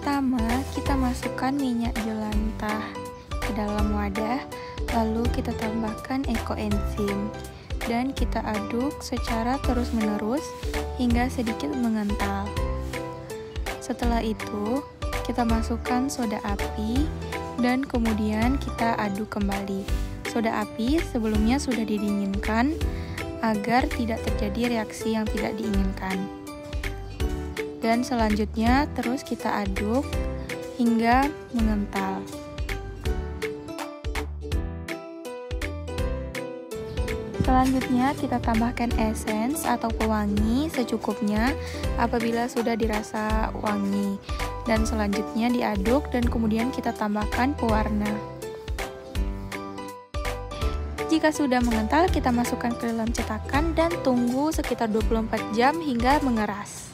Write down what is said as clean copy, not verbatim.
Pertama, kita masukkan minyak jelantah ke dalam wadah, lalu kita tambahkan ekoenzim dan kita aduk secara terus-menerus hingga sedikit mengental. Setelah itu, kita masukkan soda api dan kemudian kita aduk kembali. Soda api sebelumnya sudah didinginkan agar tidak terjadi reaksi yang tidak diinginkan. Dan selanjutnya terus kita aduk hingga mengental. Selanjutnya kita tambahkan essence atau pewangi secukupnya apabila sudah dirasa wangi. Dan selanjutnya diaduk dan kemudian kita tambahkan pewarna. Jika sudah mengental, kita masukkan ke dalam cetakan dan tunggu sekitar 24 jam hingga mengeras.